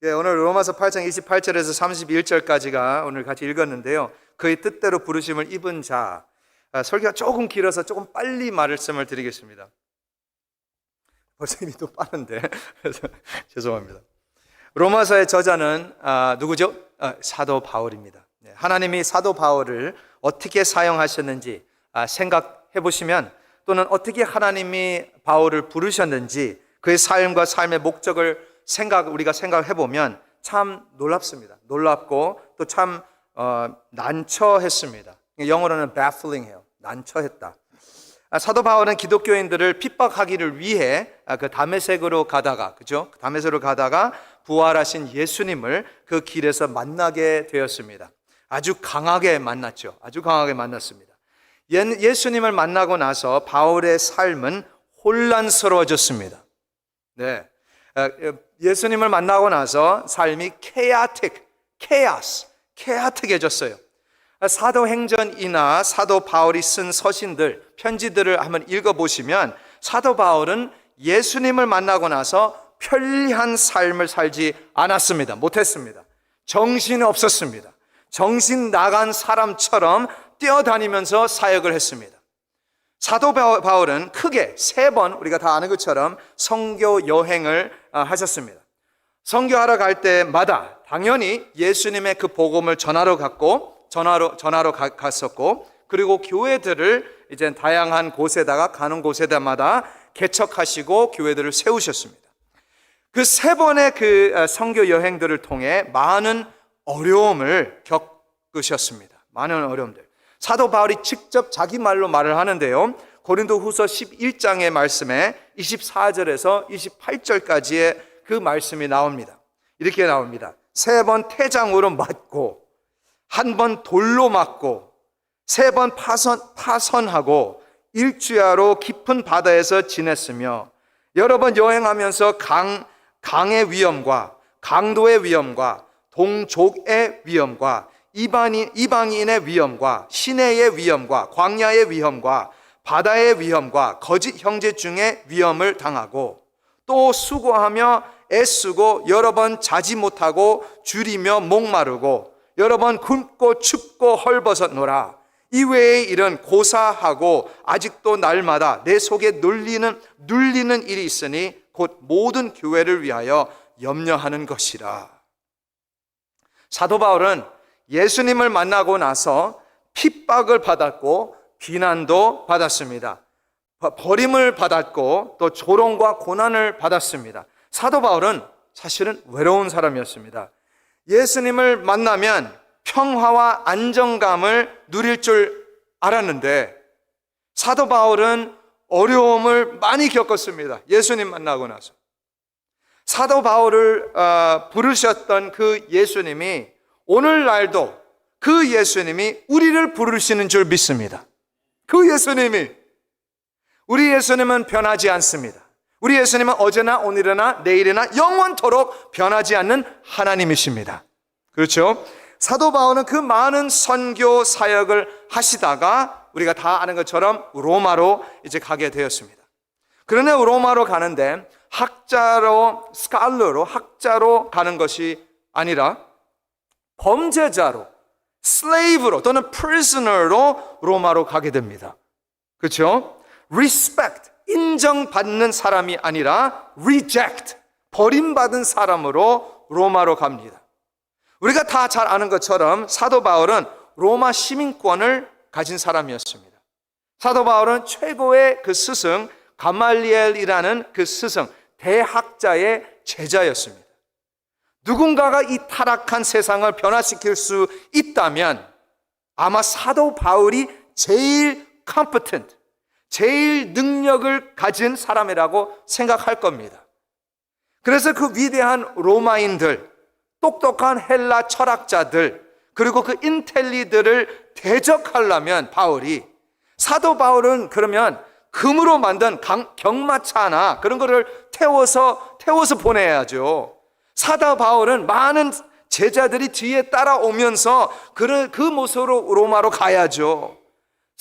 오늘 로마서 8장 28절에서 31절까지가 오늘 같이 읽었는데요. 그의 뜻대로 부르심을 입은 자. 설교가 조금 길어서 조금 빨리 말씀을 드리겠습니다. 벌써 이미 또 빠른데 그래서 죄송합니다. 로마서의 저자는 누구죠? 사도 바울입니다. 하나님이 사도 바울을 어떻게 사용하셨는지 생각해 보시면, 또는 어떻게 하나님이 바울을 부르셨는지 그의 삶과 삶의 목적을 우리가 생각해 보면 참 놀랍습니다. 놀랍고 또 참 난처했습니다. 영어로는 baffling해요. 난처했다. 사도 바울은 기독교인들을 핍박하기를 위해 그 다메섹으로 가다가, 그죠? 다메섹으로 가다가 부활하신 예수님을 그 길에서 만나게 되었습니다. 아주 강하게 만났죠. 아주 강하게 만났습니다. 예수님을 만나고 나서 바울의 삶은 혼란스러워졌습니다. 네. 예수님을 만나고 나서 삶이 케아틱해졌어요. 사도행전이나 사도 바울이 쓴 서신들, 편지들을 한번 읽어보시면 사도 바울은 예수님을 만나고 나서 편리한 삶을 살지 않았습니다. 못했습니다. 정신이 없었습니다. 정신 나간 사람처럼 뛰어다니면서 사역을 했습니다. 사도 바울은 크게 3번, 우리가 다 아는 것처럼 선교 여행을 하셨습니다. 선교하러 갈 때마다 당연히 예수님의 그 복음을 전하러 갔었고, 그리고 교회들을 이제 다양한 곳에다가 가는 곳에다마다 개척하시고 교회들을 세우셨습니다. 그 3번의 그 선교 여행들을 통해 많은 어려움을 겪으셨습니다. 많은 어려움들. 사도 바울이 직접 자기 말로 말을 하는데요. 고린도후서 11장의 말씀에 24절에서 28절까지의 그 말씀이 나옵니다. 이렇게 나옵니다. 3번 태장으로 맞고, 1번 돌로 맞고, 3번 파선하고, 일주야로 깊은 바다에서 지냈으며, 여러 번 여행하면서 강의 위험과 강도의 위험과 동족의 위험과 이방인의 위험과 시내의 위험과 광야의 위험과 바다의 위험과 거짓 형제 중에 위험을 당하고, 또 수고하며 애쓰고 여러 번 자지 못하고 줄이며 목마르고 여러 번 굶고 춥고 헐벗었노라. 이외의 일은 고사하고 아직도 날마다 내 속에 눌리는 일이 있으니 곧 모든 교회를 위하여 염려하는 것이라. 사도 바울은 예수님을 만나고 나서 핍박을 받았고 비난도 받았습니다. 버림을 받았고 또 조롱과 고난을 받았습니다. 사도 바울은 사실은 외로운 사람이었습니다. 예수님을 만나면 평화와 안정감을 누릴 줄 알았는데 사도 바울은 어려움을 많이 겪었습니다. 예수님 만나고 나서. 사도 바울을 부르셨던 그 예수님이 오늘날도 그 예수님이 우리를 부르시는 줄 믿습니다. 그 예수님이, 우리 예수님은 변하지 않습니다. 우리 예수님은 어제나 오늘이나 내일이나 영원토록 변하지 않는 하나님이십니다. 그렇죠? 사도 바울은 그 많은 선교 사역을 하시다가 우리가 다 아는 것처럼 로마로 이제 가게 되었습니다. 그러나 로마로 가는데 학자로 가는 것이 아니라 범죄자로, slave로 또는 prisoner로 로마로 가게 됩니다. 그렇죠? respect, 인정받는 사람이 아니라 reject, 버림받은 사람으로 로마로 갑니다. 우리가 다 잘 아는 것처럼 사도 바울은 로마 시민권을 가진 사람이었습니다. 사도 바울은 최고의 그 스승 가말리엘이라는 그 스승, 대학자의 제자였습니다. 누군가가 이 타락한 세상을 변화시킬 수 있다면 아마 사도 바울이 제일 competent, 제일 능력을 가진 사람이라고 생각할 겁니다. 그래서 그 위대한 로마인들, 똑똑한 헬라 철학자들, 그리고 그 인텔리들을 대적하려면 사도 바울은 그러면 금으로 만든 경마차나 그런 거를 태워서 보내야죠. 사도 바울은 많은 제자들이 뒤에 따라오면서 그 모습으로 로마로 가야죠.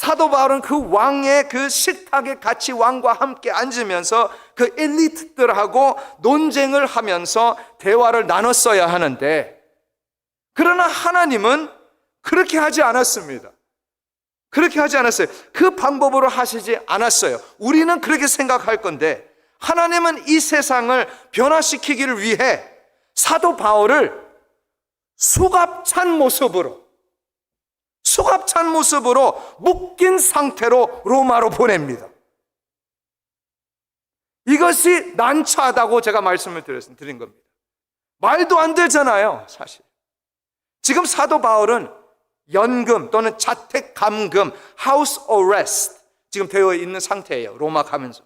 사도 바울은 그 왕의 그 식탁에 같이 왕과 함께 앉으면서 그 엘리트들하고 논쟁을 하면서 대화를 나눴어야 하는데, 그러나 하나님은 그렇게 하지 않았습니다. 그렇게 하지 않았어요. 그 방법으로 하시지 않았어요. 우리는 그렇게 생각할 건데, 하나님은 이 세상을 변화시키기를 위해 사도 바울을 수갑찬 모습으로 묶인 상태로 로마로 보냅니다. 이것이 난처하다고 제가 말씀을 드린 겁니다. 말도 안 되잖아요, 사실. 지금 사도 바울은 연금 또는 자택 감금, house arrest 지금 되어 있는 상태예요. 로마 가면서.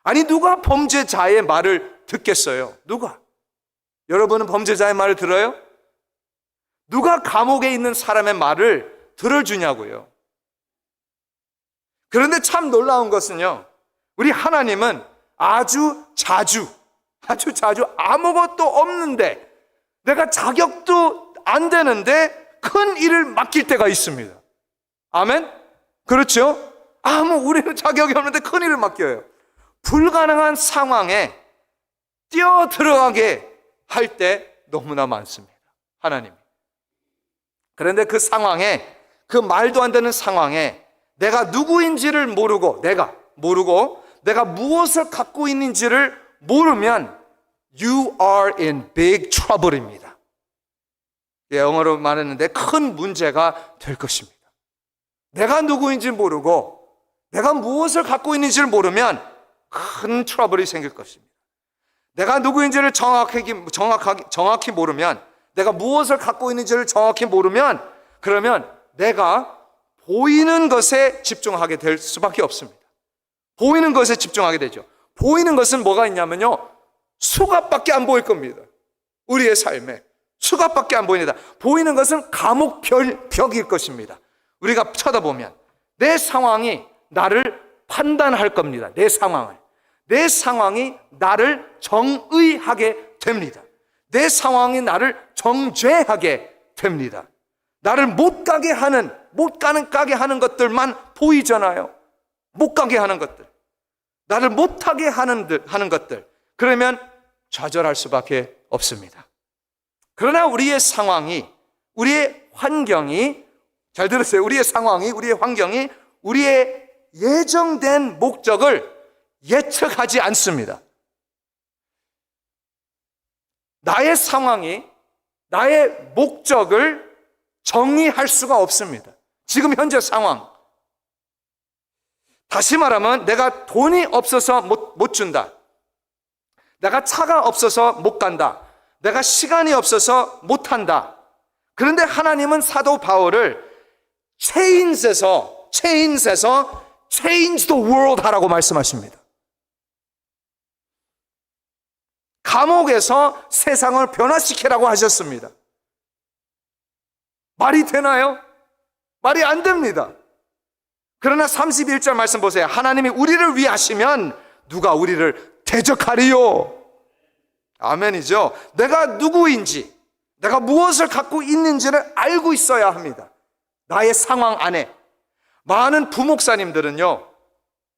아니, 누가 범죄자의 말을 듣겠어요? 누가? 여러분은 범죄자의 말을 들어요? 누가 감옥에 있는 사람의 말을 들어주냐고요. 그런데 참 놀라운 것은요, 우리 하나님은 아주 자주 아무것도 없는데, 내가 자격도 안 되는데 큰 일을 맡길 때가 있습니다. 아멘? 그렇죠? 우리는 자격이 없는데 큰 일을 맡겨요. 불가능한 상황에 뛰어 들어가게 할 때 너무나 많습니다, 하나님이. 그런데 그 상황에, 그 말도 안 되는 상황에 내가 누구인지를 모르고 내가 무엇을 갖고 있는지를 모르면 You are in big trouble입니다. 영어로 말했는데 큰 문제가 될 것입니다. 내가 누구인지 모르고 내가 무엇을 갖고 있는지를 모르면 큰 트러블이 생길 것입니다. 내가 누구인지를 정확히 모르면, 내가 무엇을 갖고 있는지를 정확히 모르면, 그러면 내가 보이는 것에 집중하게 될 수밖에 없습니다. 보이는 것에 집중하게 되죠. 보이는 것은 뭐가 있냐면요, 수갑밖에 안 보일 겁니다. 우리의 삶에 수갑밖에 안 보입니다. 보이는 것은 감옥벽일 것입니다. 우리가 쳐다보면 내 상황이 나를 판단할 겁니다. 내 상황이 나를 정의하게 됩니다. 내 상황이 나를 정죄하게 됩니다. 나를 못 가게 하는 것들만 보이잖아요. 못 가게 하는 것들, 나를 못하게 하는 것들, 그러면 좌절할 수밖에 없습니다. 그러나 우리의 상황이, 우리의 환경이, 잘 들으세요, 우리의 상황이, 우리의 환경이 우리의 예정된 목적을 예측하지 않습니다. 나의 상황이 나의 목적을 정의할 수가 없습니다. 지금 현재 상황, 다시 말하면 내가 돈이 없어서 못 준다, 내가 차가 없어서 못 간다, 내가 시간이 없어서 못 한다. 그런데 하나님은 사도 바울을 체인스에서 change the world 하라고 말씀하십니다. 감옥에서 세상을 변화시키라고 하셨습니다. 말이 되나요? 말이 안 됩니다. 그러나 31절 말씀 보세요. 하나님이 우리를 위하시면 누가 우리를 대적하리요? 아멘이죠. 내가 누구인지, 내가 무엇을 갖고 있는지를 알고 있어야 합니다. 나의 상황 안에. 많은 부목사님들은요,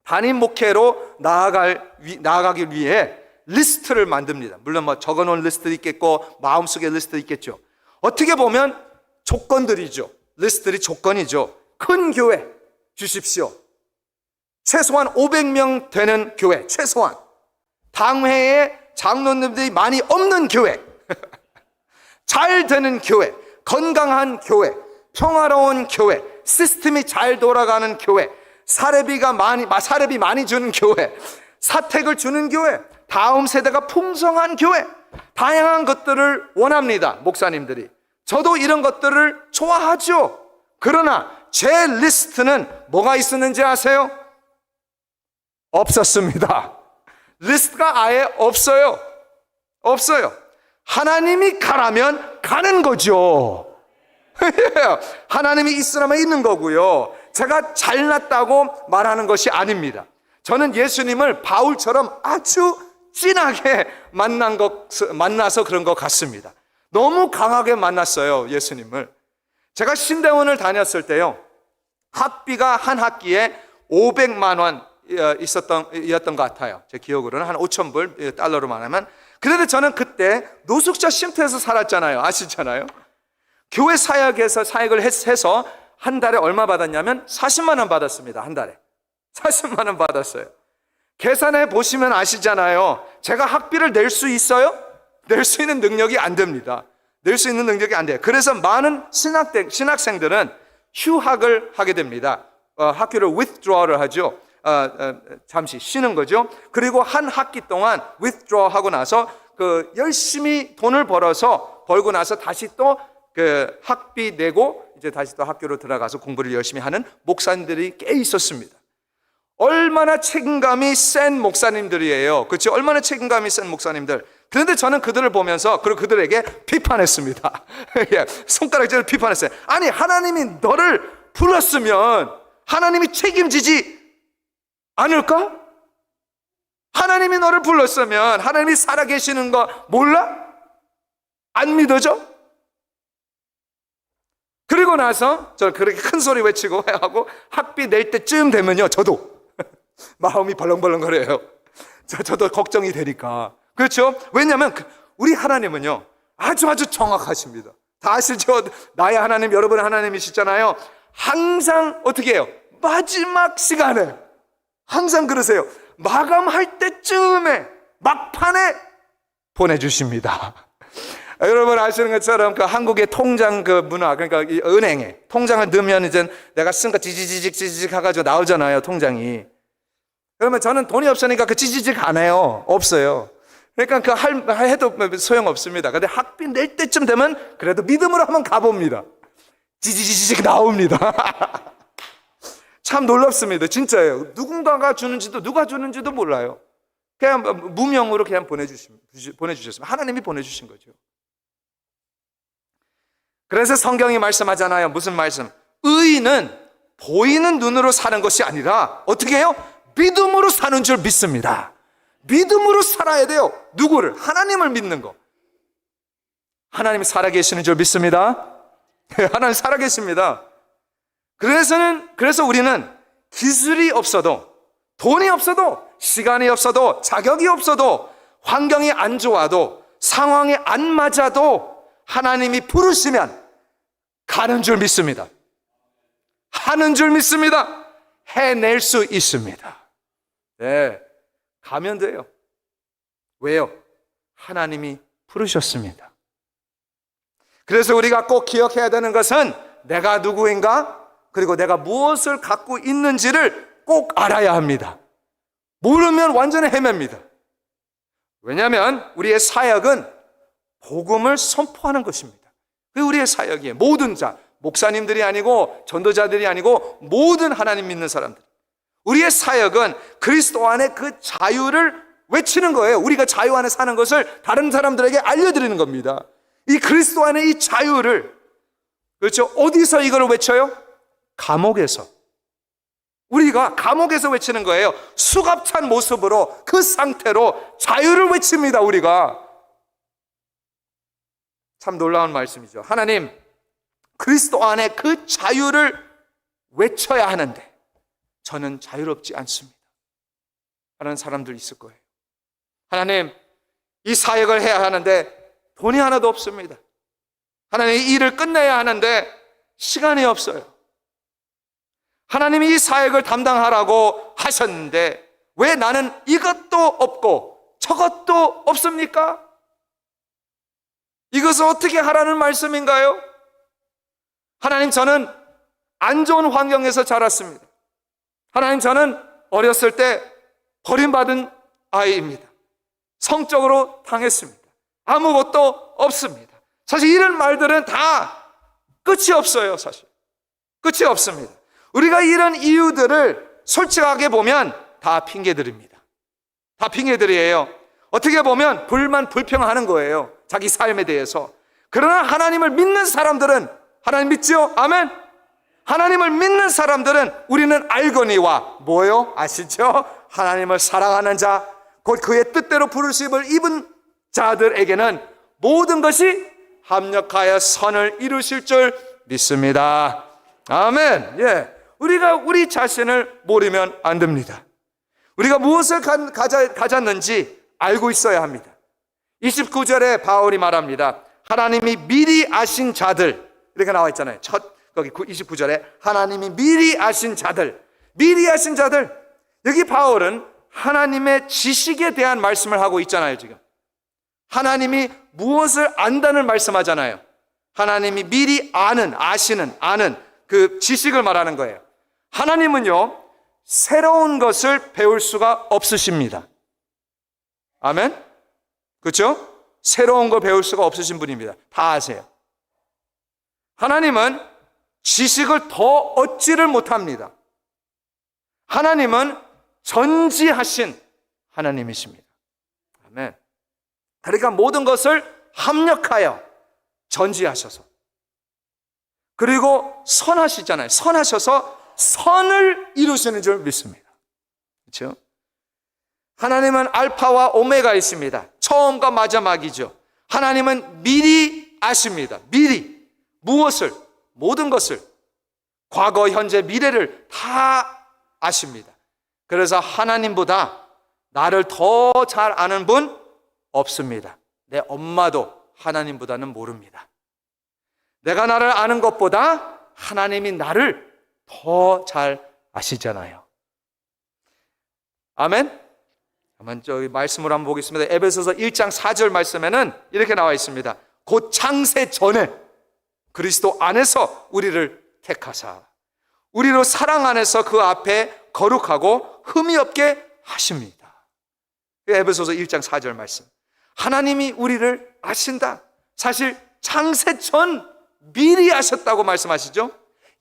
담임 목회로 나아가기 위해 리스트를 만듭니다. 물론 적어놓은 리스트도 있겠고 마음속에 리스트도 있겠죠. 어떻게 보면 조건들이죠. 리스트들이 조건이죠. 큰 교회 주십시오. 최소한 500명 되는 교회, 최소한. 당회에 장로님들이 많이 없는 교회, 잘 되는 교회, 건강한 교회, 평화로운 교회, 시스템이 잘 돌아가는 교회, 사례비 많이 주는 교회, 사택을 주는 교회, 다음 세대가 풍성한 교회, 다양한 것들을 원합니다, 목사님들이. 저도 이런 것들을 좋아하죠. 그러나 제 리스트는 뭐가 있었는지 아세요? 없었습니다. 리스트가 아예 없어요. 하나님이 가라면 가는 거죠. 하나님이 있으라면 있는 거고요. 제가 잘났다고 말하는 것이 아닙니다. 저는 예수님을 바울처럼 아주 진하게 만나서 그런 것 같습니다. 너무 강하게 만났어요, 예수님을. 제가 신대원을 다녔을 때요, 학비가 한 학기에 500만 원 이었던 것 같아요. 제 기억으로는 한 5,000불 달러로 말하면. 그런데 저는 그때 노숙자 쉼터에서 살았잖아요. 아시잖아요. 교회 사역을 해서 한 달에 얼마 받았냐면 40만 원 받았습니다. 한 달에 40만 원 받았어요. 계산해 보시면 아시잖아요. 제가 학비를 낼 수 있어요? 낼 수 있는 능력이 안 됩니다. 낼 수 있는 능력이 안 돼요. 그래서 많은 신학생들은 휴학을 하게 됩니다. 학교를 withdraw를 하죠. 잠시 쉬는 거죠. 그리고 한 학기 동안 withdraw 하고 나서 열심히 돈을 벌고 나서 다시 또 학비 내고 이제 다시 또 학교로 들어가서 공부를 열심히 하는 목사님들이 꽤 있었습니다. 얼마나 책임감이 센 목사님들이에요. 그렇죠? 얼마나 책임감이 센 목사님들. 그런데 저는 그들을 보면서 그리고 그들에게 비판했습니다. 손가락질을 비판했어요. 아니, 하나님이 너를 불렀으면 하나님이 책임지지 않을까? 하나님이 너를 불렀으면 하나님이 살아계시는 거 몰라? 안 믿어져? 그리고 나서 저 그렇게 큰 소리 외치고 하고 학비 낼 때쯤 되면요, 저도 마음이 벌렁벌렁거려요. 저도 걱정이 되니까. 그렇죠? 왜냐하면 우리 하나님은요 아주 정확하십니다. 다 아시죠? 나의 하나님, 여러분의 하나님이시잖아요. 항상 어떻게 해요? 마지막 시간에 항상 그러세요. 마감할 때쯤에 막판에 보내주십니다. 여러분 아시는 것처럼 한국의 통장 문화, 그러니까 이 은행에 통장을 넣으면 이제 내가 쓴 거 지지직 해가지고 나오잖아요, 통장이. 그러면 저는 돈이 없으니까 지지직 안 해요. 없어요. 그러니까 해도 소용없습니다. 근데 학비 낼 때쯤 되면 그래도 믿음으로 한번 가봅니다. 지지직 나옵니다. 참 놀랍습니다. 진짜예요. 누군가가 주는지도 누가 주는지도 몰라요. 그냥 무명으로 그냥 보내주셨습니다. 하나님이 보내주신 거죠. 그래서 성경이 말씀하잖아요. 무슨 말씀? 의인은 보이는 눈으로 사는 것이 아니라 어떻게 해요? 믿음으로 사는 줄 믿습니다. 믿음으로 살아야 돼요. 누구를? 하나님을 믿는 거. 하나님이 살아계시는 줄 믿습니다. 하나님 살아계십니다. 그래서 우리는 기술이 없어도, 돈이 없어도, 시간이 없어도, 자격이 없어도, 환경이 안 좋아도, 상황이 안 맞아도 하나님이 부르시면 가는 줄 믿습니다. 하는 줄 믿습니다. 해낼 수 있습니다. 네, 가면 돼요. 왜요? 하나님이 부르셨습니다. 그래서 우리가 꼭 기억해야 되는 것은 내가 누구인가? 그리고 내가 무엇을 갖고 있는지를 꼭 알아야 합니다. 모르면 완전히 헤맵니다. 왜냐하면 우리의 사역은 복음을 선포하는 것입니다. 그게 우리의 사역이에요. 모든 자, 목사님들이 아니고 전도자들이 아니고 모든 하나님 믿는 사람들. 우리의 사역은 그리스도 안에 그 자유를 외치는 거예요. 우리가 자유 안에 사는 것을 다른 사람들에게 알려드리는 겁니다. 이 그리스도 안에 이 자유를, 그렇죠? 어디서 이걸 외쳐요? 감옥에서. 우리가 감옥에서 외치는 거예요. 수갑찬 모습으로 그 상태로 자유를 외칩니다. 우리가. 참 놀라운 말씀이죠. 하나님, 그리스도 안에 그 자유를 외쳐야 하는데 저는 자유롭지 않습니다 하는 사람들 있을 거예요. 하나님, 이 사역을 해야 하는데 돈이 하나도 없습니다. 하나님, 이 일을 끝내야 하는데 시간이 없어요. 하나님이 이 사역을 담당하라고 하셨는데 왜 나는 이것도 없고 저것도 없습니까? 이것을 어떻게 하라는 말씀인가요? 하나님, 저는 안 좋은 환경에서 자랐습니다. 하나님, 저는 어렸을 때 버림받은 아이입니다. 성적으로 당했습니다. 아무것도 없습니다. 사실 이런 말들은 다 끝이 없어요. 사실 끝이 없습니다. 우리가 이런 이유들을 솔직하게 보면 다 핑계들입니다. 다 핑계들이에요. 어떻게 보면 불평하는 거예요. 자기 삶에 대해서. 그러나 하나님을 믿는 사람들은, 하나님 믿죠? 아멘. 하나님을 믿는 사람들은 우리는 알거니와 뭐요? 아시죠? 하나님을 사랑하는 자, 곧 그의 뜻대로 부르심을 입은 자들에게는 모든 것이 합력하여 선을 이루실 줄 믿습니다. 아멘. 예. 우리가 우리 자신을 모르면 안 됩니다. 우리가 무엇을 가졌는지 알고 있어야 합니다. 29절에 바울이 말합니다. 하나님이 미리 아신 자들, 이렇게 나와 있잖아요. 거기 29절에 하나님이 미리 아신 자들, 미리 아신 자들. 여기 바울은 하나님의 지식에 대한 말씀을 하고 있잖아요. 지금 하나님이 무엇을 안다는 말씀하잖아요. 하나님이 미리 아는 그 지식을 말하는 거예요. 하나님은요, 새로운 것을 배울 수가 없으십니다. 아멘? 그렇죠? 새로운 걸 배울 수가 없으신 분입니다. 다 아세요. 하나님은 지식을 더 얻지를 못합니다. 하나님은 전지하신 하나님이십니다. 아멘. 그러니까 모든 것을 합력하여 전지하셔서, 그리고 선하시잖아요. 선하셔서 선을 이루시는 줄 믿습니다. 그렇죠? 하나님은 알파와 오메가 있습니다. 처음과 마지막이죠. 하나님은 미리 아십니다. 미리 무엇을, 모든 것을, 과거, 현재, 미래를 다 아십니다. 그래서 하나님보다 나를 더 잘 아는 분 없습니다. 내 엄마도 하나님보다는 모릅니다. 내가 나를 아는 것보다 하나님이 나를 더 잘 아시잖아요. 아멘? 한번 저기 말씀을 한번 보겠습니다. 에베소서 1장 4절 말씀에는 이렇게 나와 있습니다. 곧 창세 전에 그리스도 안에서 우리를 택하사 우리로 사랑 안에서 그 앞에 거룩하고 흠이 없게 하십니다. 에베소서 1장 4절 말씀. 하나님이 우리를 아신다. 사실 창세 전 미리 아셨다고 말씀하시죠.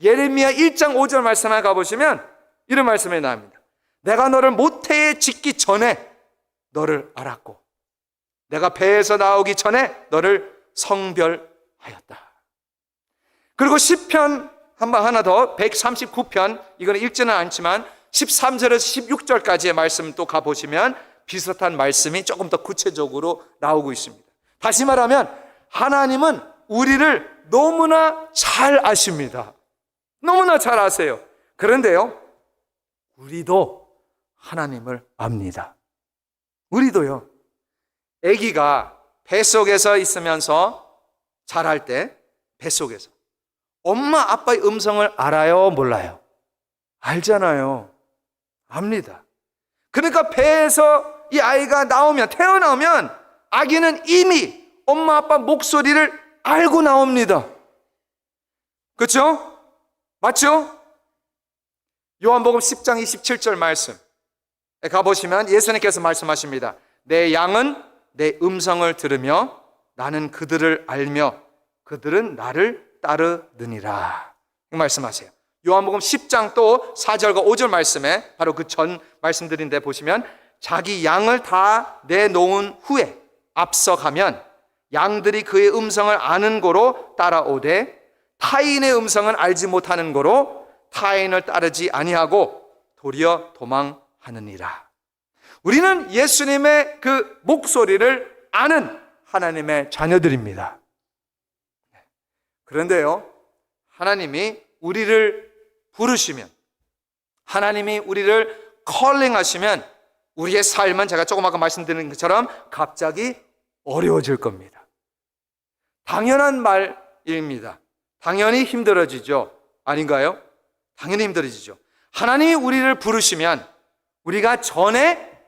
예레미야 1장 5절 말씀에 가보시면 이런 말씀이 나옵니다. 내가 너를 모태에 짓기 전에 너를 알았고 내가 배에서 나오기 전에 너를 성별하였다. 그리고 시편 하나 더 139편, 이거는 읽지는 않지만 13절에서 16절까지의 말씀 또 가보시면 비슷한 말씀이 조금 더 구체적으로 나오고 있습니다. 다시 말하면 하나님은 우리를 너무나 잘 아십니다. 너무나 잘 아세요. 그런데요, 우리도 하나님을 압니다. 우리도요, 아기가 뱃속에서 있으면서 자랄 때 뱃속에서 엄마 아빠의 음성을 알아요, 몰라요? 알잖아요. 압니다. 그러니까 배에서 이 아이가 태어나오면 아기는 이미 엄마 아빠 목소리를 알고 나옵니다. 그렇죠? 맞죠? 요한복음 10장 27절 말씀 가보시면 예수님께서 말씀하십니다. 내 양은 내 음성을 들으며 나는 그들을 알며 그들은 나를 따르느니라. 말씀하세요. 요한복음 10장 또 4절과 5절 말씀에 바로 그 전 말씀드린데 보시면 자기 양을 다 내놓은 후에 앞서가면 양들이 그의 음성을 아는 고로 따라오되 타인의 음성은 알지 못하는 고로 타인을 따르지 아니하고 도리어 도망하느니라. 우리는 예수님의 그 목소리를 아는 하나님의 자녀들입니다. 그런데요, 하나님이 우리를 부르시면, 하나님이 우리를 컬링하시면 우리의 삶은 제가 조금 아까 말씀드린 것처럼 갑자기 어려워질 겁니다. 당연한 말입니다. 당연히 힘들어지죠. 아닌가요? 당연히 힘들어지죠. 하나님이 우리를 부르시면 우리가 전에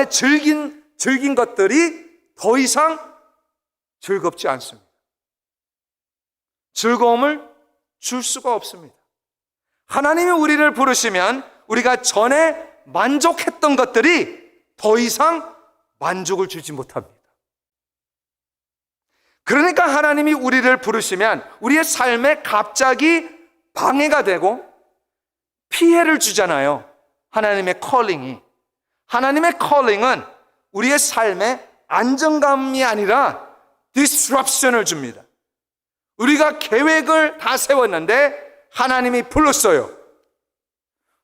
즐긴 것들이 더 이상 즐겁지 않습니다. 즐거움을 줄 수가 없습니다. 하나님이 우리를 부르시면 우리가 전에 만족했던 것들이 더 이상 만족을 주지 못합니다. 그러니까 하나님이 우리를 부르시면 우리의 삶에 갑자기 방해가 되고 피해를 주잖아요. 하나님의 컬링이. 하나님의 컬링은 우리의 삶에 안정감이 아니라 disruption을 줍니다. 우리가 계획을 다 세웠는데 하나님이 불렀어요.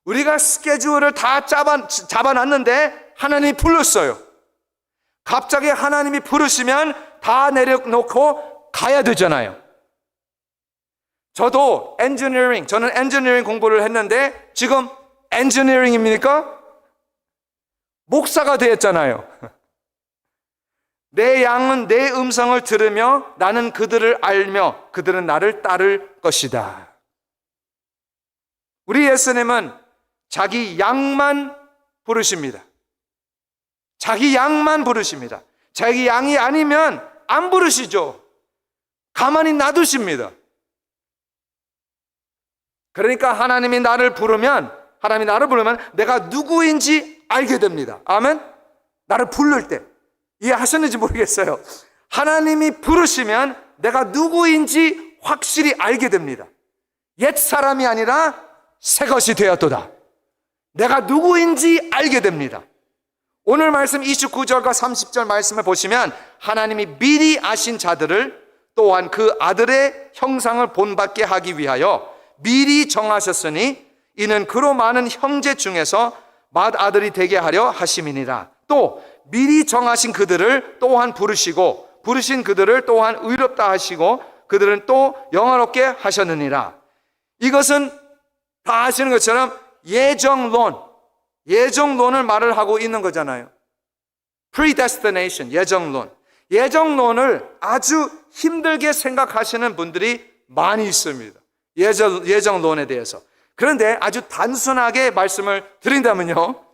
우리가 스케줄을 다 잡아놨는데 하나님이 불렀어요. 갑자기 하나님이 부르시면 다 내려놓고 가야 되잖아요. 저도 저는 엔지니어링 공부를 했는데 지금 엔지니어링입니까? 목사가 되었잖아요. 내 양은 내 음성을 들으며 나는 그들을 알며 그들은 나를 따를 것이다. 우리 예수님은 자기 양만 부르십니다. 자기 양만 부르십니다. 자기 양이 아니면 안 부르시죠. 가만히 놔두십니다. 그러니까 하나님이 나를 부르면 내가 누구인지 알게 됩니다. 아멘? 나를 부를 때 이해하셨는지 모르겠어요. 하나님이 부르시면 내가 누구인지 확실히 알게 됩니다. 옛 사람이 아니라 새 것이 되었도다. 내가 누구인지 알게 됩니다. 오늘 말씀 29절과 30절 말씀을 보시면 하나님이 미리 아신 자들을 또한 그 아들의 형상을 본받게 하기 위하여 미리 정하셨으니 이는 그로 많은 형제 중에서 맏아들이 되게 하려 하심이니라. 또 미리 정하신 그들을 또한 부르시고 부르신 그들을 또한 의롭다 하시고 그들은 또 영화롭게 하셨느니라. 이것은 다 아시는 것처럼 예정론을 말을 하고 있는 거잖아요. predestination, 예정론을 아주 힘들게 생각하시는 분들이 많이 있습니다. 예정론에 대해서. 그런데 아주 단순하게 말씀을 드린다면요,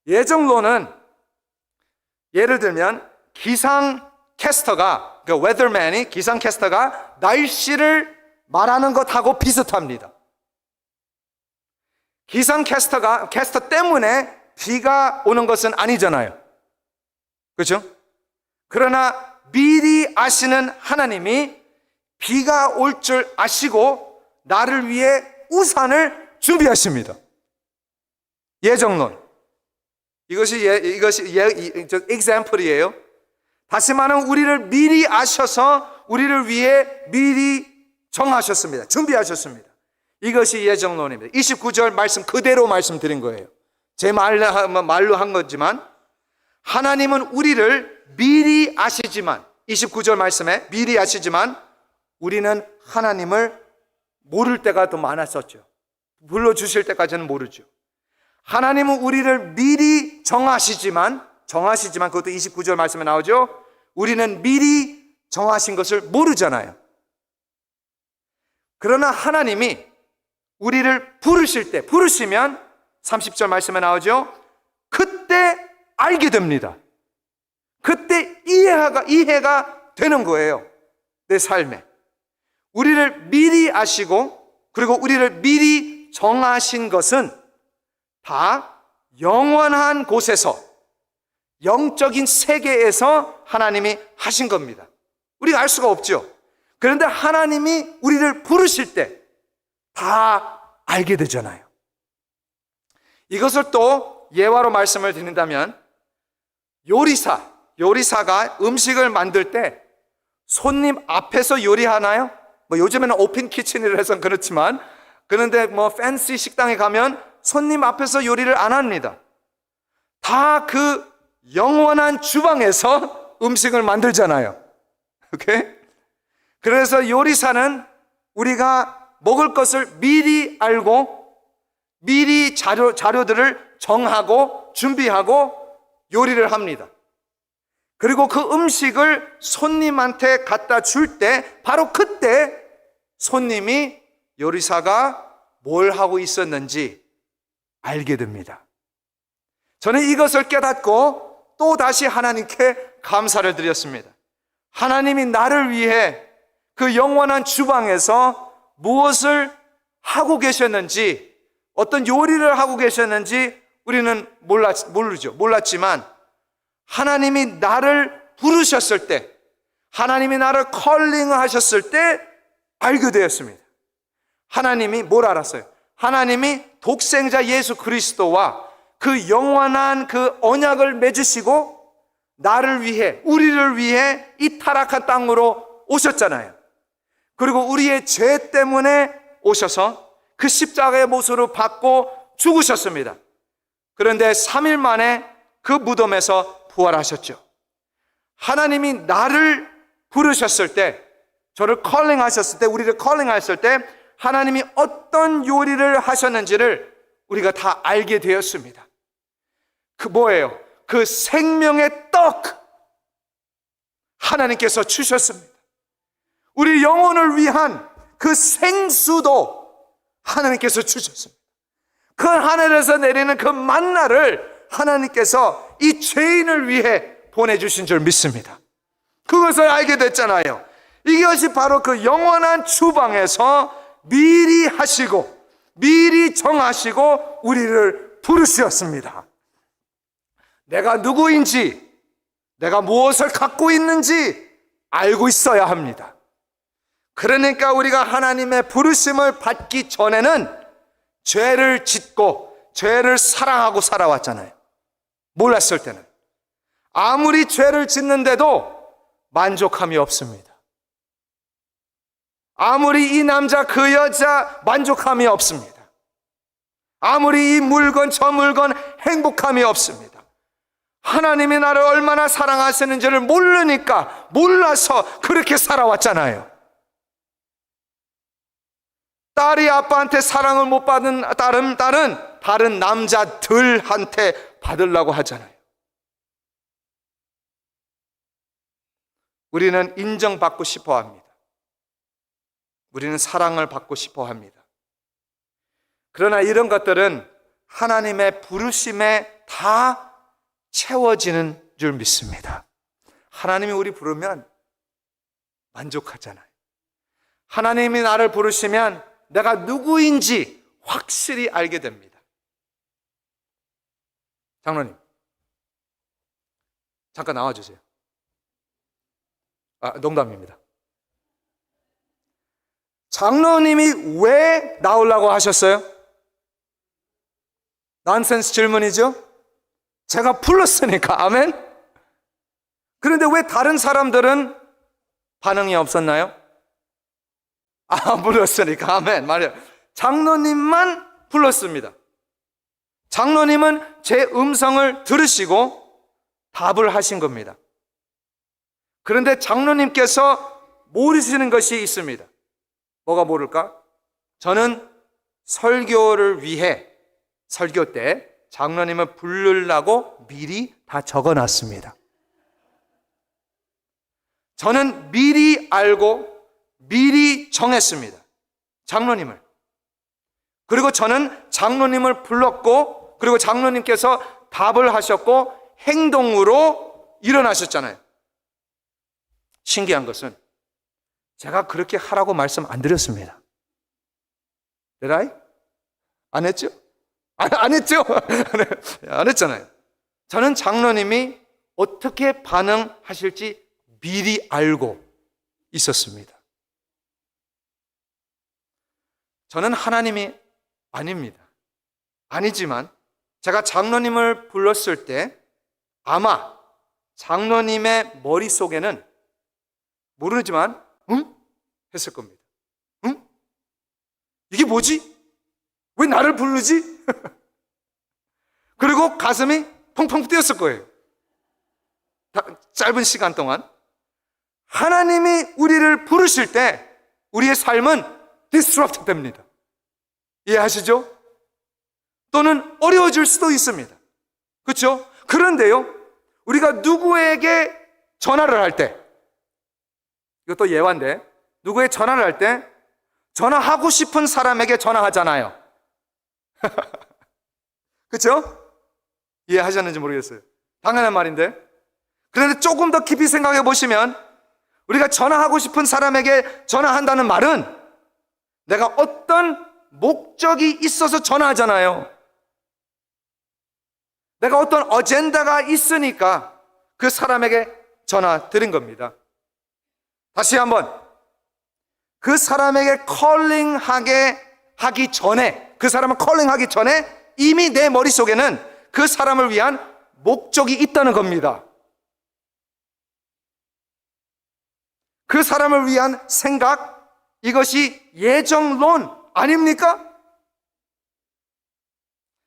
예정론은 예를 들면 기상캐스터가, 그 weatherman이, 기상캐스터가 날씨를 말하는 것하고 비슷합니다. 캐스터 때문에 비가 오는 것은 아니잖아요. 그렇죠? 그러나 미리 아시는 하나님이 비가 올 줄 아시고 나를 위해 우산을 준비하십니다. 예정론. 이것이 example이에요. 다시 말하면 우리를 미리 아셔서 우리를 위해 미리 정하셨습니다. 준비하셨습니다. 이것이 예정론입니다. 29절 말씀 그대로 말씀드린 거예요. 제 말로 한 거지만 하나님은 우리를 미리 아시지만, 29절 말씀에 미리 아시지만 우리는 하나님을 모를 때가 더 많았었죠. 불러주실 때까지는 모르죠. 하나님은 우리를 미리 정하시지만 그것도 29절 말씀에 나오죠. 우리는 미리 정하신 것을 모르잖아요. 그러나 하나님이 우리를 부르시면 30절 말씀에 나오죠. 그때 알게 됩니다. 그때 이해가 되는 거예요. 내 삶에. 우리를 미리 아시고 그리고 우리를 미리 정하신 것은 다 영원한 곳에서, 영적인 세계에서 하나님이 하신 겁니다. 우리가 알 수가 없죠. 그런데 하나님이 우리를 부르실 때 다 알게 되잖아요. 이것을 또 예화로 말씀을 드린다면 요리사가 음식을 만들 때 손님 앞에서 요리하나요? 요즘에는 오픈 키친이라 해서 그렇지만, 그런데 팬시 식당에 가면 손님 앞에서 요리를 안 합니다. 다 그 영원한 주방에서 음식을 만들잖아요. 오케이? 그래서 요리사는 우리가 먹을 것을 미리 알고 미리 자료들을 정하고 준비하고 요리를 합니다. 그리고 그 음식을 손님한테 갖다 줄 때 바로 그때 손님이 요리사가 뭘 하고 있었는지 알게 됩니다. 저는 이것을 깨닫고 또 다시 하나님께 감사를 드렸습니다. 하나님이 나를 위해 그 영원한 주방에서 무엇을 하고 계셨는지, 어떤 요리를 하고 계셨는지 우리는 몰랐지만 하나님이 나를 부르셨을 때, 하나님이 나를 컬링을 하셨을 때 알게 되었습니다. 하나님이 뭘 알았어요? 하나님이 독생자 예수 그리스도와 그 영원한 그 언약을 맺으시고 나를 위해, 우리를 위해 이 타락한 땅으로 오셨잖아요. 그리고 우리의 죄 때문에 오셔서 그 십자가의 못으로 받고 죽으셨습니다. 그런데 3일 만에 그 무덤에서 부활하셨죠. 하나님이 나를 부르셨을 때 저를 컬링하셨을 때, 우리를 컬링하셨을 때 하나님이 어떤 요리를 하셨는지를 우리가 다 알게 되었습니다. 그 뭐예요? 그 생명의 떡 하나님께서 주셨습니다. 우리 영혼을 위한 그 생수도 하나님께서 주셨습니다. 그 하늘에서 내리는 그 만나를 하나님께서 이 죄인을 위해 보내주신 줄 믿습니다. 그것을 알게 됐잖아요. 이것이 바로 그 영원한 주방에서 미리 하시고 미리 정하시고 우리를 부르셨습니다. 내가 누구인지, 내가 무엇을 갖고 있는지 알고 있어야 합니다. 그러니까 우리가 하나님의 부르심을 받기 전에는 죄를 짓고 죄를 사랑하고 살아왔잖아요. 몰랐을 때는. 아무리 죄를 짓는데도 만족함이 없습니다. 아무리 이 남자 그 여자 만족함이 없습니다. 아무리 이 물건 저 물건 행복함이 없습니다. 하나님이 나를 얼마나 사랑하시는지를 모르니까, 몰라서 그렇게 살아왔잖아요. 딸이 아빠한테 사랑을 못 받은 딸은 다른 남자들한테 받으려고 하잖아요. 우리는 인정받고 싶어 합니다. 우리는 사랑을 받고 싶어 합니다. 그러나 이런 것들은 하나님의 부르심에 다 채워지는 줄 믿습니다. 하나님이 우리 부르면 만족하잖아요. 하나님이 나를 부르시면 내가 누구인지 확실히 알게 됩니다. 장로님, 잠깐 나와주세요. 농담입니다. 장로님이 왜 나오려고 하셨어요? 난센스 질문이죠? 제가 불렀으니까. 아멘? 그런데 왜 다른 사람들은 반응이 없었나요? 불렀으니까. 아멘. 말이에요. 장로님만 불렀습니다. 장로님은 제 음성을 들으시고 답을 하신 겁니다. 그런데 장로님께서 모르시는 것이 있습니다. 뭐가 모를까? 저는 설교를 위해 설교 때 장로님을 부르려고 미리 다 적어놨습니다. 저는 미리 알고 미리 정했습니다. 장로님을. 그리고 저는 장로님을 불렀고, 그리고 장로님께서 답을 하셨고 행동으로 일어나셨잖아요. 신기한 것은 제가 그렇게 하라고 말씀 안 드렸습니다. Did I? 안 했죠? 안 했죠? 안 했잖아요. 저는 장로님이 어떻게 반응하실지 미리 알고 있었습니다. 저는 하나님이 아닙니다. 아니지만 제가 장로님을 불렀을 때 아마 장로님의 머릿속에는 모르지만 응? 했을 겁니다. 응? 이게 뭐지? 왜 나를 부르지? 그리고 가슴이 펑펑 뛰었을 거예요. 짧은 시간 동안. 하나님이 우리를 부르실 때 우리의 삶은 disrupt 됩니다. 이해하시죠? 또는 어려워질 수도 있습니다. 그렇죠? 그런데요, 우리가 누구에게 전화를 할 때, 이것도 예화인데, 누구에게 전화를 할 때 전화하고 싶은 사람에게 전화하잖아요. 그렇죠? 이해하셨는지 모르겠어요. 당연한 말인데. 그런데 조금 더 깊이 생각해 보시면 우리가 전화하고 싶은 사람에게 전화한다는 말은 내가 어떤 목적이 있어서 전화하잖아요. 내가 어떤 어젠다가 있으니까 그 사람에게 전화 드린 겁니다. 다시 한번, 그 사람에게 컬링하게 하기 전에, 그 사람을 컬링하기 전에 이미 내 머릿속에는 그 사람을 위한 목적이 있다는 겁니다. 그 사람을 위한 생각, 이것이 예정론 아닙니까?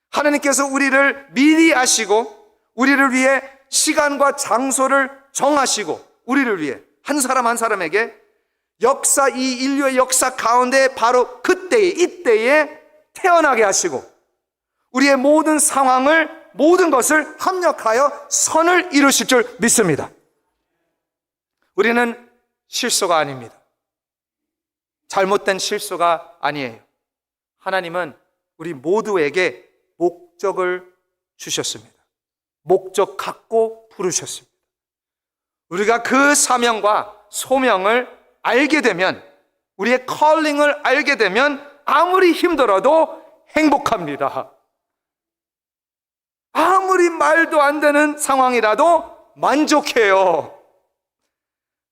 하나님께서 우리를 미리 아시고 우리를 위해 시간과 장소를 정하시고 우리를 위해 한 사람 한 사람에게 역사, 이 인류의 역사 가운데 바로 그때에, 이때에 태어나게 하시고 우리의 모든 상황을, 모든 것을 합력하여 선을 이루실 줄 믿습니다. 우리는 실수가 아닙니다. 잘못된 실수가 아니에요. 하나님은 우리 모두에게 목적을 주셨습니다. 목적 갖고 부르셨습니다. 우리가 그 사명과 소명을 알게 되면, 우리의 컬링을 알게 되면 아무리 힘들어도 행복합니다. 아무리 말도 안 되는 상황이라도 만족해요.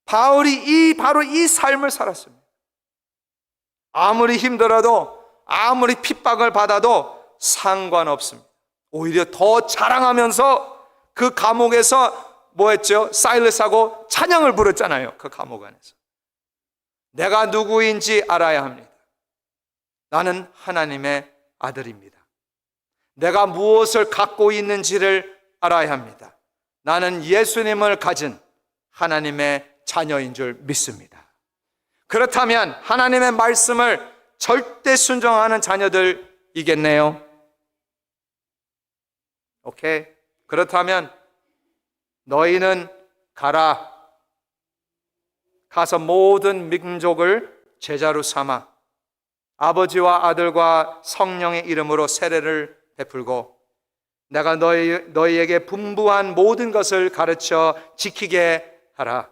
바울이 바로 이 삶을 살았습니다. 아무리 힘들어도, 아무리 핍박을 받아도 상관없습니다. 오히려 더 자랑하면서 그 감옥에서 뭐 했죠? 사일러스하고 찬양을 부르잖아요. 그 감옥 안에서. 내가 누구인지 알아야 합니다. 나는 하나님의 아들입니다. 내가 무엇을 갖고 있는지를 알아야 합니다. 나는 예수님을 가진 하나님의 자녀인 줄 믿습니다. 그렇다면 하나님의 말씀을 절대 순종하는 자녀들이겠네요. 오케이. 그렇다면 너희는 가서 모든 민족을 제자로 삼아 아버지와 아들과 성령의 이름으로 세례를 베풀고 내가 너희에게 분부한 모든 것을 가르쳐 지키게 하라.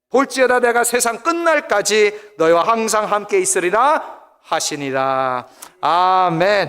볼지어다 내가 세상 끝날까지 너희와 항상 함께 있으리라 하시니라. 아멘.